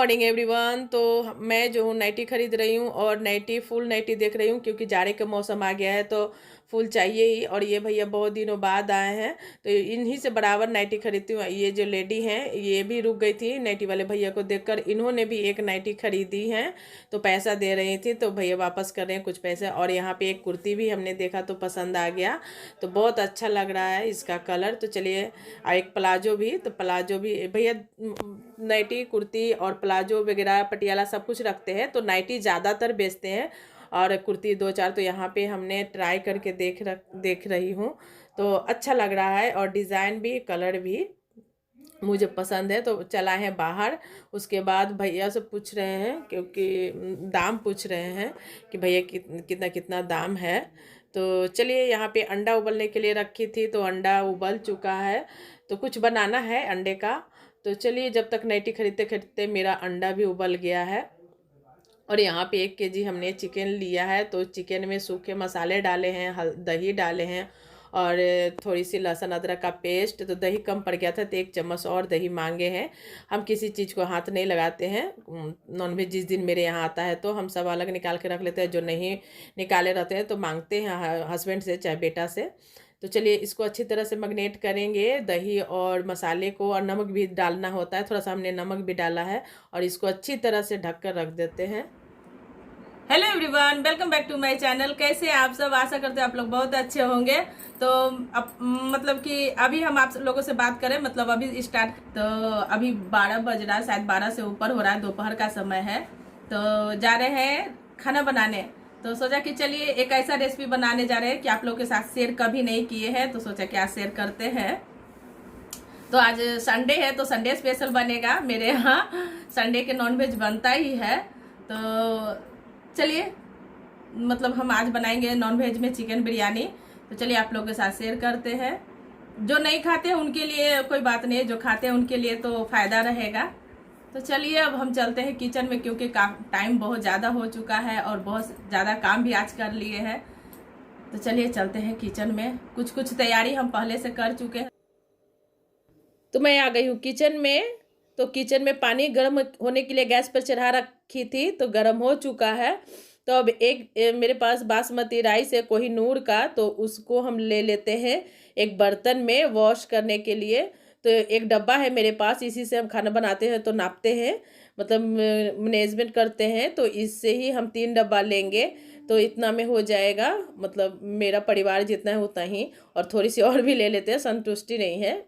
Morning everyone. तो मैं जो हूँ नाइटी खरीद रही हूँ और नाइटी फुल नाइटी देख रही हूँ क्योंकि जाड़े का मौसम आ गया है तो फुल चाहिए ही। और ये भैया बहुत दिनों बाद आए हैं तो इन्हीं से बराबर नाइटी खरीदती हूँ। ये जो लेडी हैं ये भी रुक गई थी नाइटी वाले भैया को देखकर, इन्होंने भी एक नाइटी खरीदी है तो पैसा दे रही थी तो भैया वापस कर रहे हैं कुछ पैसे। और यहाँ पे एक कुर्ती भी हमने देखा तो पसंद आ गया, तो बहुत अच्छा लग रहा है इसका कलर। तो चलिए, एक प्लाजो भी, तो प्लाजो भी भैया नाइटी कुर्ती और प्लाजो वगैरह पटियाला सब कुछ रखते हैं, तो नाइटी ज़्यादातर बेचते हैं और कुर्ती दो चार। तो यहाँ पे हमने ट्राई करके देख रही हूँ तो अच्छा लग रहा है और डिज़ाइन भी कलर भी मुझे पसंद है। तो चला है बाहर, उसके बाद भैया से पूछ रहे हैं क्योंकि दाम पूछ रहे हैं कि भैया कितना कितना दाम है। तो चलिए, यहाँ पे अंडा उबलने के लिए रखी थी तो अंडा उबल चुका है, तो कुछ बनाना है अंडे का। तो चलिए, जब तक नाइटी खरीदते खरीदते मेरा अंडा भी उबल गया है। और यहाँ पे 1 केजी हमने चिकन लिया है, तो चिकन में सूखे मसाले डाले हैं, दही डाले हैं और थोड़ी सी लहसुन अदरक का पेस्ट। तो दही कम पड़ गया था तो 1 चम्मच और दही मांगे हैं। हम किसी चीज़ को हाथ नहीं लगाते हैं, नॉनवेज जिस दिन मेरे यहाँ आता है तो हम सब अलग निकाल के रख लेते हैं, जो नहीं निकाले रहते हैं तो मांगते हैं हस्बैंड से चाहे बेटा से। तो चलिए, इसको अच्छी तरह से मैरिनेट करेंगे दही और मसाले को, और नमक भी डालना होता है, थोड़ा सा हमने नमक भी डाला है। और इसको अच्छी तरह से ढक कर रख देते हैं। Hello everyone, welcome back to my channel. कैसे हैं आप सब? आशा करते हैं आप लोग बहुत अच्छे होंगे। तो अब मतलब कि अभी हम आप लोगों से बात करें, मतलब अभी स्टार्ट, तो अभी 12 बज रहा है, शायद 12 से ऊपर हो रहा है, दोपहर का समय है। तो जा रहे हैं खाना बनाने। तो सोचा कि चलिए एक ऐसा रेसिपी बनाने जा रहे हैं कि आप लोगों के साथ शेयर कभी नहीं किए हैं, तो सोचा कि आज शेयर करते हैं। तो आज संडे है तो संडे स्पेशल बनेगा मेरे यहाँ। संडे के नॉनवेज बनता ही है। तो चलिए, मतलब हम आज बनाएंगे नॉनवेज में चिकन बिरयानी। तो चलिए आप लोगों के साथ शेयर करते हैं। जो नहीं खाते हैं उनके लिए कोई बात नहीं है, जो खाते हैं उनके लिए तो फ़ायदा रहेगा। तो चलिए अब हम चलते हैं किचन में, क्योंकि टाइम बहुत ज़्यादा हो चुका है और बहुत ज़्यादा काम भी आज कर लिए हैं। तो चलिए चलते हैं किचन में। कुछ कुछ तैयारी हम पहले से कर चुके हैं। तो मैं आ गई हूँ किचन में। तो किचन में पानी गर्म होने के लिए गैस पर चढ़ा रखी थी, तो गर्म हो चुका है। तो अब मेरे पास बासमती राइस है कोहिनूर का, तो उसको हम ले लेते हैं एक बर्तन में वॉश करने के लिए। तो एक डब्बा है मेरे पास, इसी से हम खाना बनाते हैं तो नापते हैं, मतलब मैनेजमेंट करते हैं। तो इससे ही हम 3 डब्बा लेंगे तो इतना में हो जाएगा, मतलब मेरा परिवार जितना है उतना ही, और थोड़ी सी और भी ले लेते हैं, संतुष्टि नहीं है।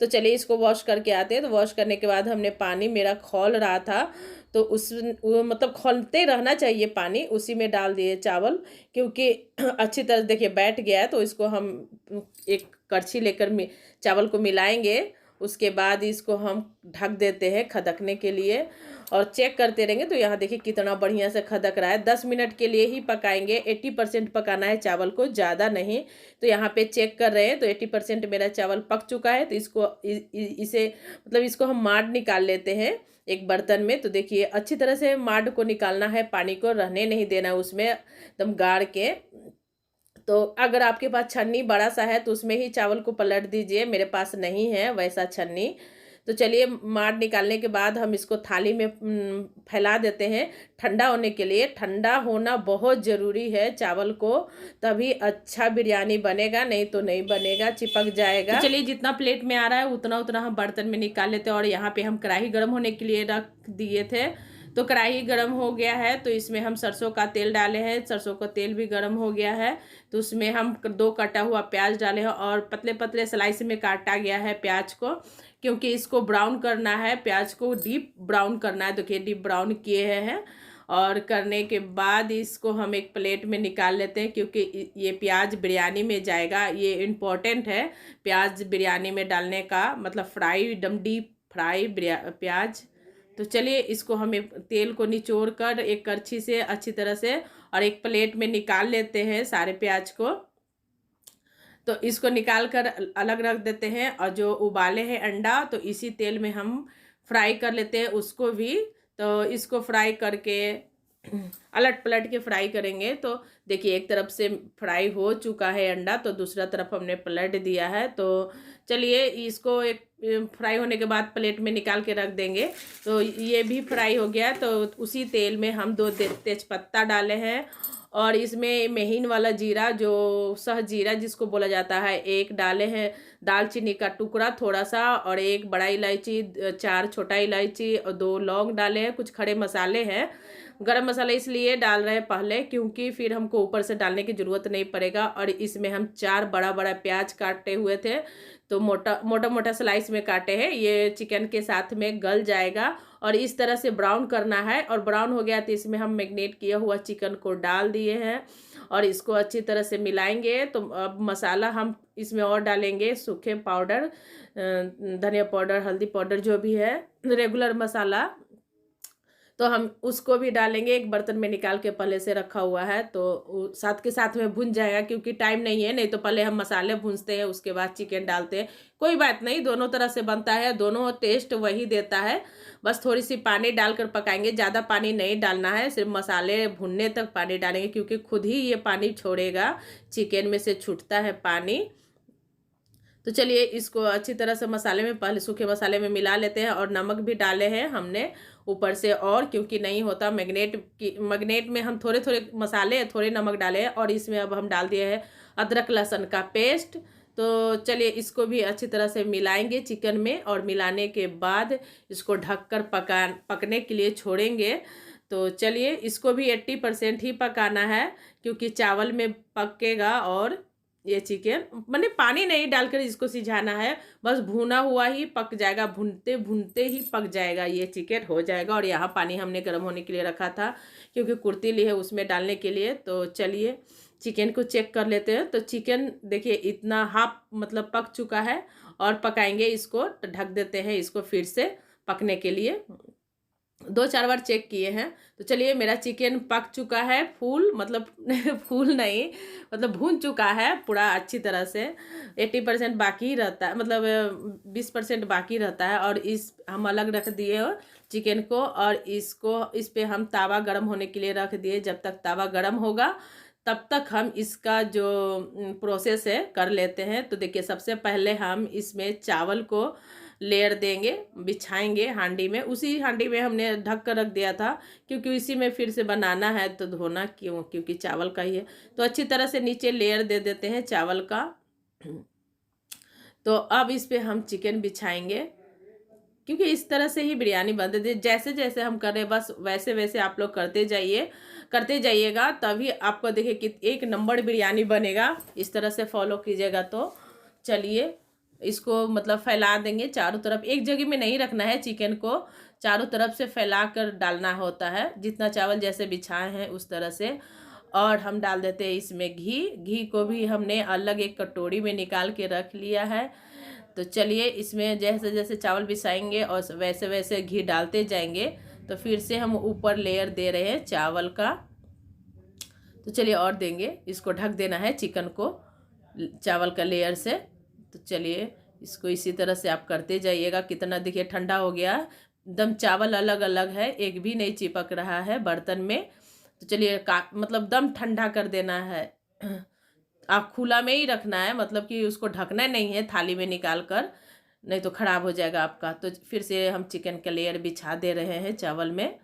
तो चलिए इसको वॉश करके आते हैं। तो वॉश करने के बाद हमने पानी मेरा खौल रहा था तो मतलब खौलते रहना चाहिए पानी, उसी में डाल दिए चावल, क्योंकि अच्छी तरह देखिए बैठ गया है। तो इसको हम एक कड़छी लेकर चावल को मिलाएंगे, उसके बाद इसको हम ढक देते हैं खदकने के लिए और चेक करते रहेंगे। तो यहाँ देखिए कितना बढ़िया से खदक रहा है। 10 मिनट के लिए ही पकाएंगे, 80% पकाना है चावल को, ज़्यादा नहीं। तो यहाँ पे चेक कर रहे हैं तो 80% मेरा चावल पक चुका है। तो इसको इसे मतलब इसको हम माड़ निकाल लेते हैं एक बर्तन में। तो देखिए अच्छी तरह से माड़ को निकालना है, पानी को रहने नहीं देना है उसमें, एकदम गाड़ के। तो अगर आपके पास छन्नी बड़ा सा है तो उसमें ही चावल को पलट दीजिए, मेरे पास नहीं है वैसा छन्नी। तो चलिए माड़ निकालने के बाद हम इसको थाली में फैला देते हैं ठंडा होने के लिए। ठंडा होना बहुत ज़रूरी है चावल को, तभी अच्छा बिरयानी बनेगा, नहीं तो नहीं बनेगा, चिपक जाएगा। तो चलिए जितना प्लेट में आ रहा है उतना उतना हम बर्तन में निकाल लेते हैं। और यहाँ पे हम कढ़ाई गर्म होने के लिए रख दिए थे। तो कढ़ाई गर्म हो गया है तो इसमें हम सरसों का तेल डाले हैं, सरसों का तेल भी गर्म हो गया है। तो उसमें हम 2 कटा हुआ प्याज डाले हैं और पतले पतले स्लाइस में काटा गया है प्याज को, क्योंकि इसको ब्राउन करना है, प्याज को डीप ब्राउन करना है। देखिए डीप ब्राउन किए हैं और करने के बाद इसको हम एक प्लेट में निकाल लेते हैं, क्योंकि ये प्याज बिरयानी में जाएगा। ये इम्पोर्टेंट है प्याज बिरयानी में डालने का, मतलब फ्राई, एकदम डीप फ्राई प्याज। तो चलिए इसको हम तेल को निचोड़ कर एक करछी से अच्छी तरह से और एक प्लेट में निकाल लेते हैं सारे प्याज को। तो इसको निकाल कर अलग रख देते हैं। और जो उबाले हैं अंडा, तो इसी तेल में हम फ्राई कर लेते हैं उसको भी। तो इसको फ्राई करके अलट पलट के फ्राई करेंगे। तो देखिए एक तरफ से फ्राई हो चुका है अंडा, तो दूसरा तरफ हमने पलट दिया है। तो चलिए इसको फ्राई होने के बाद प्लेट में निकाल के रख देंगे। तो ये भी फ्राई हो गया। तो उसी तेल में हम 2 तेजपत्ता डाले हैं और इसमें महीन वाला जीरा, जो सह जीरा जिसको बोला जाता है, 1 डाले हैं। दालचीनी का टुकड़ा थोड़ा सा और 1 बड़ा इलायची, 4 छोटा इलायची और 2 लौंग डाले हैं। कुछ खड़े मसाले हैं। गरम मसाला इसलिए डाल रहे हैं पहले क्योंकि फिर हमको ऊपर से डालने की ज़रूरत नहीं पड़ेगा। और इसमें हम 4 बड़ा बड़ा प्याज काटे हुए थे, तो मोटा मोटा मोटा स्लाइस में काटे हैं। ये चिकन के साथ में गल जाएगा और इस तरह से ब्राउन करना है। और ब्राउन हो गया तो इसमें हम मैरिनेट किया हुआ चिकन को डाल दिए हैं और इसको अच्छी तरह से मिलाएंगे। तो अब मसाला हम इसमें और डालेंगे, सूखे पाउडर, धनिया पाउडर, हल्दी पाउडर, जो भी है रेगुलर मसाला, तो हम उसको भी डालेंगे। एक बर्तन में निकाल के पहले से रखा हुआ है, तो साथ के साथ में भुन जाएगा क्योंकि टाइम नहीं है। नहीं तो पहले हम मसाले भूनते हैं, उसके बाद चिकन डालते हैं। कोई बात नहीं, दोनों तरह से बनता है, दोनों टेस्ट वही देता है। बस थोड़ी सी पानी डालकर पकाएंगे, ज़्यादा पानी नहीं डालना है, सिर्फ मसाले भुनने तक पानी डालेंगे क्योंकि खुद ही ये पानी छोड़ेगा, चिकन में से छूटता है पानी। तो चलिए इसको अच्छी तरह से मसाले में, पहले सूखे मसाले में मिला लेते हैं। और नमक भी डाले हैं हमने ऊपर से, और क्योंकि नहीं होता मैग्नेट में हम थोड़े थोड़े मसाले, थोड़े नमक डाले हैं। और इसमें अब हम डाल दिए हैं अदरक लहसुन का पेस्ट। तो चलिए इसको भी अच्छी तरह से मिलाएंगे चिकन में, और मिलाने के बाद इसको ढककर पकने के लिए छोड़ेंगे। तो चलिए इसको भी 80% ही पकाना है क्योंकि चावल में पकेगा। और ये चिकन मैंने पानी नहीं डालकर इसको सिझाना है, बस भुना हुआ ही पक जाएगा, भुनते भुनते ही पक जाएगा, ये चिकन हो जाएगा। और यहाँ पानी हमने गर्म होने के लिए रखा था क्योंकि कुर्ती ली है उसमें डालने के लिए। तो चलिए चिकन को चेक कर लेते हैं। तो चिकन देखिए इतना हाफ मतलब पक चुका है, और पकाएंगे इसको, ढक देते हैं इसको फिर से पकने के लिए। 2-4 बार चेक किए हैं। तो चलिए मेरा चिकन पक चुका है, फुल मतलब फुल नहीं, मतलब भून चुका है पूरा अच्छी तरह से। 80% बाकी रहता है, मतलब 20% बाकी रहता है। और इस हम अलग रख दिए चिकन को, और इस पे हम तावा गरम होने के लिए रख दिए। जब तक तावा गरम होगा तब तक हम इसका जो प्रोसेस है कर लेते हैं। तो देखिए सबसे पहले हम इसमें चावल को लेयर देंगे, बिछाएंगे हांडी में। उसी हांडी में हमने ढक कर रख दिया था क्योंकि इसी में फिर से बनाना है, तो धोना क्यों, क्योंकि चावल का ही है। तो अच्छी तरह से नीचे लेयर दे देते हैं चावल का। तो अब इस पे हम चिकन बिछाएंगे क्योंकि इस तरह से ही बिरयानी बनती है। जैसे जैसे हम कर रहे हैं बस वैसे वैसे आप लोग करते जाइएगा, तभी आपको देखिए कि एक नंबर बिरयानी बनेगा। इस तरह से फॉलो कीजिएगा। तो चलिए इसको मतलब फैला देंगे चारों तरफ, एक जगह में नहीं रखना है चिकन को, चारों तरफ से फैला कर डालना होता है, जितना चावल जैसे बिछाए हैं उस तरह से। और हम डाल देते हैं इसमें घी को भी हमने अलग एक कटोरी में निकाल के रख लिया है। तो चलिए इसमें जैसे जैसे चावल बिछाएंगे और वैसे वैसे घी डालते जाएंगे। तो फिर से हम ऊपर लेयर दे रहे हैं चावल का। तो चलिए और देंगे, इसको ढक देना है चिकन को चावल का लेयर से। तो चलिए इसको इसी तरह से आप करते जाइएगा। कितना देखिए ठंडा हो गया, एकदम चावल अलग अलग है, एक भी नहीं चिपक रहा है बर्तन में। तो चलिए मतलब दम ठंडा कर देना है, आप खुला में ही रखना है, मतलब कि उसको ढकना नहीं है थाली में निकाल कर, नहीं तो ख़राब हो जाएगा आपका। तो फिर से हम चिकन का लेयर बिछा दे रहे हैं चावल में।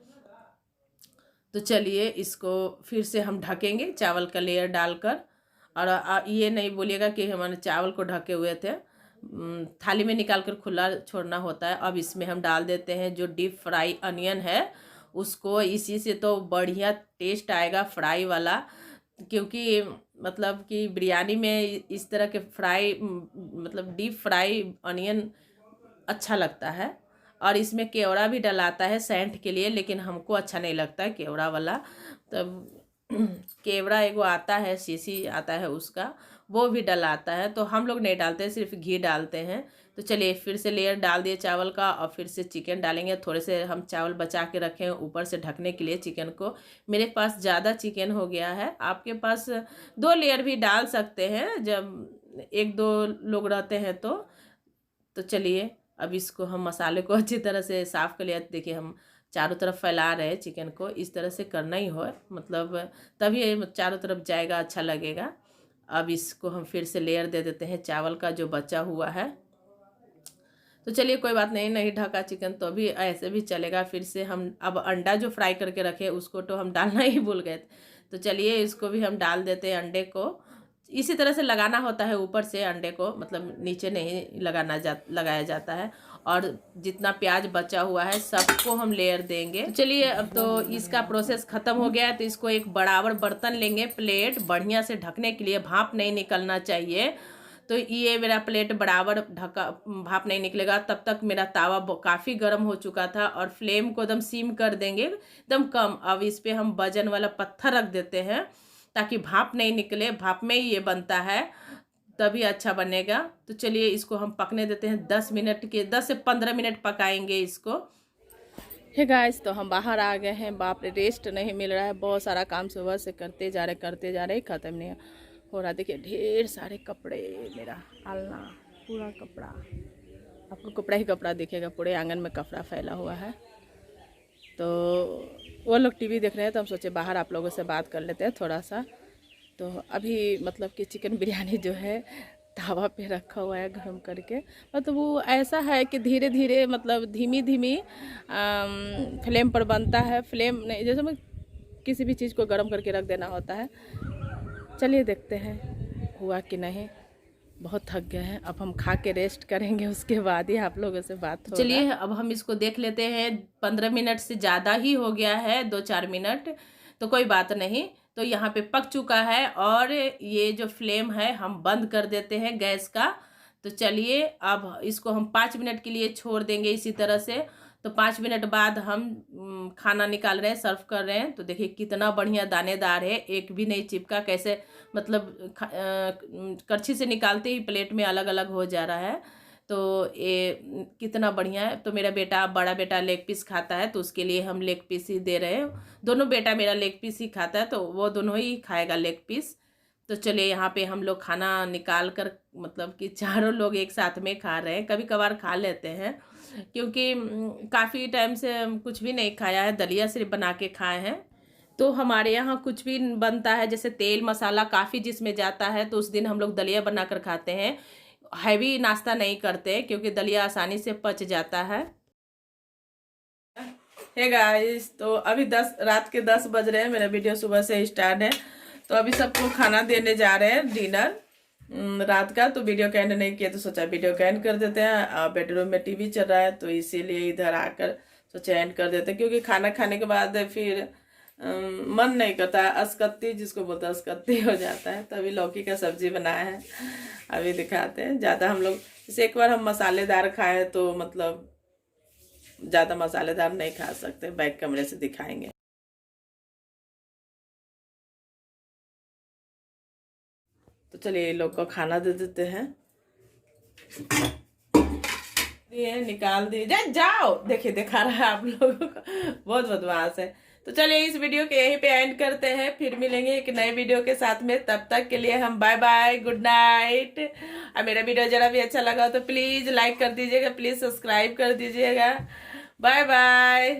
तो चलिए इसको फिर से हम ढकेंगे चावल का लेयर डालकर। और ये नहीं बोलिएगा कि हमारे चावल को ढके हुए थे, थाली में निकाल कर खुला छोड़ना होता है। अब इसमें हम डाल देते हैं जो डीप फ्राई अनियन है उसको, इसी से तो बढ़िया टेस्ट आएगा फ्राई वाला, क्योंकि मतलब कि बिरयानी में इस तरह के फ्राई मतलब डीप फ्राई अनियन अच्छा लगता है। और इसमें केवड़ा भी डलाता है सेंट के लिए, लेकिन हमको अच्छा नहीं लगता है केवड़ा वाला। तब केवड़ा एगो आता है, शीशी आता है उसका, वो भी डलाता है, तो हम लोग नहीं डालते हैं, सिर्फ घी डालते हैं। तो चलिए फिर से लेयर डाल दिए चावल का, और फिर से चिकन डालेंगे। थोड़े से हम चावल बचा के रखे हैं ऊपर से ढकने के लिए चिकन को। मेरे पास ज़्यादा चिकन हो गया है, आपके पास 2 लेयर भी डाल सकते हैं जब 1-2 लोग रहते हैं तो चलिए अब इसको हम मसाले को अच्छी तरह से साफ़ कर लिया। देखिए हम चारों तरफ फैला रहे हैं चिकन को, इस तरह से करना ही हो, मतलब तभी चारों तरफ जाएगा, अच्छा लगेगा। अब इसको हम फिर से लेयर दे देते हैं चावल का जो बचा हुआ है। तो चलिए कोई बात नहीं, नहीं ढका चिकन तो भी ऐसे भी चलेगा। फिर से हम अब अंडा जो फ्राई करके रखे उसको तो हम डालना ही भूल गए थे, तो चलिए इसको भी हम डाल देते हैं। अंडे को इसी तरह से लगाना होता है ऊपर से अंडे को, मतलब नीचे नहीं लगाया जाता है। और जितना प्याज बचा हुआ है सबको हम लेयर देंगे। तो चलिए अब तो इसका प्रोसेस खत्म हो गया है, तो इसको एक बराबर बर्तन लेंगे, प्लेट बढ़िया से ढकने के लिए, भाप नहीं निकलना चाहिए। तो ये मेरा प्लेट बराबर ढका, भाप नहीं निकलेगा तब तक मेरा तावा काफ़ी गर्म हो चुका था। और फ्लेम को एकदम सीम कर देंगे, एकदम कम। अब इस पे हम वजन वाला पत्थर रख देते हैं ताकि भाप नहीं निकले, भाप में ही ये बनता है तभी अच्छा बनेगा। तो चलिए इसको हम पकने देते हैं 10 से 15 मिनट पकाएंगे इसको। हे गाइस, तो हम बाहर आ गए हैं। बाप रे, रेस्ट नहीं मिल रहा है, बहुत सारा काम सुबह से करते जा रहे ख़त्म नहीं हो रहा। देखिए ढेर सारे कपड़े, मेरा आलना पूरा कपड़ा, आपको कपड़ा ही कपड़ा दिखेगा, पूरे आंगन में कपड़ा फैला हुआ है। तो वो लोग टीवी देख रहे हैं, तो हम सोचे बाहर आप लोगों से बात कर लेते हैं थोड़ा सा। तो अभी मतलब कि चिकन बिरयानी जो है तावा पे रखा हुआ है गरम करके, मतलब वो ऐसा है कि धीरे धीरे, मतलब धीमी धीमी फ्लेम पर बनता है। फ्लेम नहीं, जैसे मैं किसी भी चीज़ को गरम करके रख देना होता है। चलिए देखते हैं हुआ कि नहीं। बहुत थक गए हैं, अब हम खा के रेस्ट करेंगे, उसके बाद ही आप लोगों से बात होगा। चलिए अब हम इसको देख लेते हैं। 15 मिनट से ज़्यादा ही हो गया है, 2-4 मिनट, तो कोई बात नहीं। तो यहाँ पे पक चुका है और ये जो फ्लेम है हम बंद कर देते हैं गैस का। तो चलिए अब इसको हम 5 मिनट के लिए छोड़ देंगे इसी तरह से। तो 5 मिनट बाद हम खाना निकाल रहे हैं, सर्व कर रहे हैं। तो देखिए कितना बढ़िया दानेदार है, एक भी नहीं चिपका। कैसे मतलब करछी से निकालते ही प्लेट में अलग अलग हो जा रहा है। तो ये कितना बढ़िया है। तो मेरा बेटा, बड़ा बेटा लेग पीस खाता है, तो उसके लिए हम लेग पीस ही दे रहे हैं। दोनों बेटा मेरा लेग पीस ही खाता है, तो वो दोनों ही खाएगा लेग पीस। तो चलिए यहाँ पे हम लोग खाना निकाल कर, मतलब कि चारों लोग एक साथ में खा रहे हैं। कभी कभार खा लेते हैं, क्योंकि काफ़ी टाइम से कुछ भी नहीं खाया है, दलिया सिर्फ बना के खाए हैं। तो हमारे यहाँ कुछ भी बनता है, जैसे तेल मसाला काफ़ी जिसमें जाता है, तो उस दिन हम लोग दलिया बना कर खाते हैं। हैवी नाश्ता नहीं करते, क्योंकि दलिया आसानी से पच जाता है। हे गाइस, तो अभी रात के 10 बज रहे हैं। मेरा वीडियो सुबह से स्टार्ट है। तो अभी सबको खाना देने जा रहे हैं, डिनर रात का। तो वीडियो का एंड नहीं किया, तो सोचा वीडियो का एंड कर देते हैं। बेडरूम में टीवी चल रहा है, तो इसीलिए इधर आकर सोचा एंड कर देते हैं। क्योंकि खाना खाने के बाद फिर मन नहीं करता, अस्कत्ती जिसको बोलते हैं, अस्कत्ती हो जाता है। तो अभी लौकी का सब्जी बनाया है, अभी दिखाते हैं। ज़्यादा हम लोग जैसे एक बार हम मसालेदार खाए, तो मतलब ज़्यादा मसालेदार नहीं खा सकते, बैक कैमरे से दिखाएंगे। तो चलिए लोग को खाना दे देते हैं। ये निकाल दीजिए, जाओ। देखिए दिखा रहा है आप लोगों को, बहुत बदमाश है। तो चलिए इस वीडियो के यहीं पे एंड करते हैं, फिर मिलेंगे एक नए वीडियो के साथ में। तब तक के लिए हम बाय बाय, गुड नाइट। और मेरा वीडियो जरा भी अच्छा लगा तो प्लीज़ लाइक कर दीजिएगा, प्लीज़ सब्सक्राइब कर दीजिएगा। Bye bye.